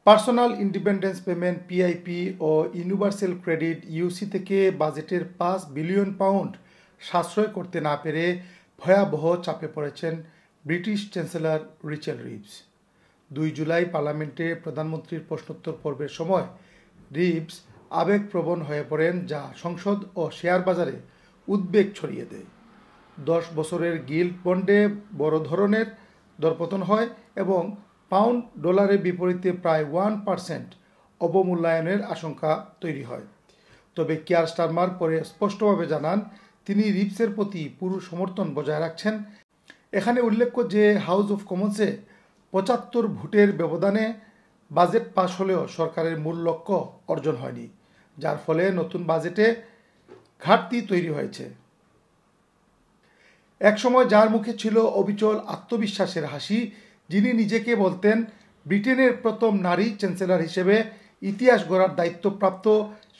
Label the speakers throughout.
Speaker 1: Personal independence payment PIP ও universal credit ইউসি থেকে বাজেটের 5 billion pound সাশ্রয় করতে না পেরে ভয়াবহ চাপে পড়েছেন British chancellor Rietschel Reeves. 2 July পার্লামেন্টে প্রধানমন্ত্রীর প্রশ্নোত্তর পর্বের সময় রিভস আবেগপ্রবণ হয়ে পড়েন, যা সংসদ ও শেয়ার বাজারে উদ্বেগ ছড়িয়ে দেয়। 10 বছরের গিল্ড বন্ডে বড় ধরনের দরপতন হয় এবং পাউন্ড ডলারের বিপরীতে প্রায় 1% অবমূল্যায়নের আশঙ্কা তৈরি হয়। তবে কিয়ার স্টারমার পরে স্পষ্টভাবে জানান তিনি রিভসের প্রতি পুরো সমর্থন বজায় রাখছেন। এখানে উল্লেখ্য যে হাউস অফ কমন্সে 75 ভোটের ব্যবধানে বাজেট পাশ হলেও সরকারের মূল লক্ষ্য অর্জন হয়নি, যার ফলে নতুন বাজেটে ঘাটতি তৈরি হয়েছে। একসময় যার মুখে ছিল অবিচল আত্মবিশ্বাসের হাসি, যিনি নিজেকে বলতেন ব্রিটেনের প্রথম নারী চ্যান্সেলর হিসেবে ইতিহাস গড়ার দায়িত্বপ্রাপ্ত,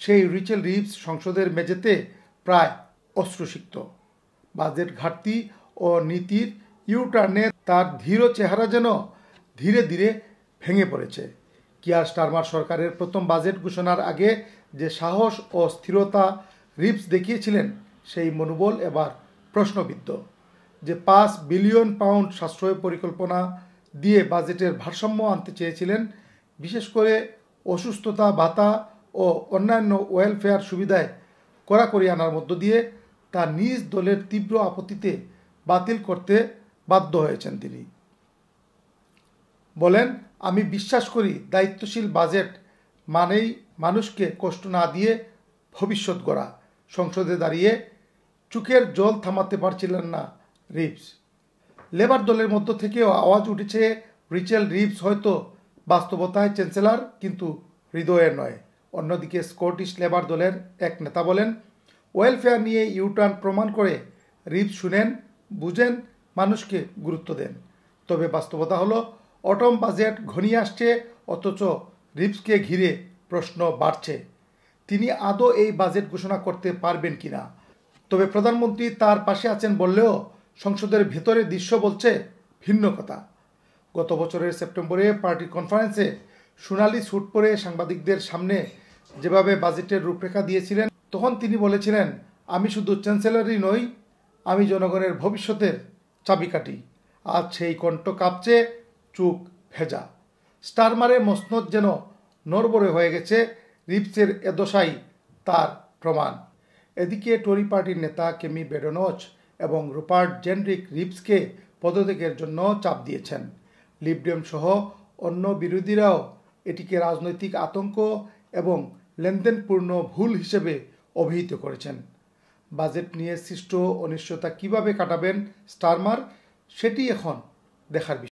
Speaker 1: সেই রিচেল রিভস সংসদের মেঝেতে প্রায় অশ্রুসিক্ত। বাজেট ঘাটতি ও নীতির ইউটার্নে তার ধীর চেহারা যেন ধীরে ধীরে ভেঙে পড়েছে। কিয়ার স্টারমার সরকারের প্রথম বাজেট ঘোষণার আগে যে সাহস ও স্থিরতা রিভস দেখিয়েছিলেন, সেই মনোবল এবার প্রশ্নবিদ্ধ। যে 5 বিলিয়ন পাউন্ড সাশ্রয় পরিকল্পনা দিয়ে বাজেটের ভারসাম্য আনতে চেয়েছিলেন, বিশেষ করে অসুস্থতা ভাতা ও অন্যান্য ওয়েলফেয়ার সুবিধায় কড়াকড়ি আনার মধ্য দিয়ে, তা নিজ দলের তীব্র আপত্তিতে বাতিল করতে বাধ্য হয়েছেন। তিনি বলেন, আমি বিশ্বাস করি দায়িত্বশীল বাজেট মানেই মানুষকে কষ্ট না দিয়ে ভবিষ্যৎ গড়া। সংসদে দাঁড়িয়ে চোখের জল থামাতে পারছিলেন না রিভস। লেবার দলের মধ্য থেকেও আওয়াজ উঠেছে, রিচেল রিভস হয়তো বাস্তবতায় চ্যান্সেলর, কিন্তু হৃদয়ের নয়। অন্যদিকে স্কটিশ লেবার দলের এক নেতা বলেন, ওয়েলফেয়ার নিয়ে ইউটার্ন প্রমাণ করে রিভস শুনেন, বুঝেন, মানুষকে গুরুত্ব দেন। তবে বাস্তবতা হলো অটম বাজেট ঘনিয়ে আসছে, অথচ রিভসকে ঘিরে প্রশ্ন বাড়ছে। তিনি আদৌ এই বাজেট ঘোষণা করতে পারবেন কিনা। তবে প্রধানমন্ত্রী তার পাশে আছেন বললেও সংসদের ভেতরের দৃশ্য বলছে ভিন্ন কথা। গত বছরের সেপ্টেম্বরে পার্টি কনফারেন্সে সোনালি স্যুট পরে সাংবাদিকদের সামনে যেভাবে বাজেটের রূপরেখা দিয়েছিলেন, তখন তিনি বলেছিলেন, আমি শুধু চ্যান্সেলরই নই, আমি জনগণের ভবিষ্যতের চাবিকাঠি। আজ সেই কণ্ঠ কাঁপছে, চোখ ভেজা। স্টারমারের মসনদ যেন নড়বড়ে হয়ে গেছে। রিভসের এ দশাই তার প্রমাণ। এদিকে টরি পার্টির নেতা কেমি বেডনচ এবং রুপার্ট জেন্ড্রিক রিভসকে পদত্যাগের জন্য চাপ দিয়েছেন। লিবডেম সহ অন্য বিরোধীরাও এটিকে রাজনৈতিক আতঙ্ক এবং লেনদেনপূর্ণ ভুল হিসেবে অভিহিত করেছেন। বাজেট নিয়ে সৃষ্ট অনিশ্চয়তা কিভাবে কাটাবেন স্টারমার, সেটি এখন দেখার বিষয়।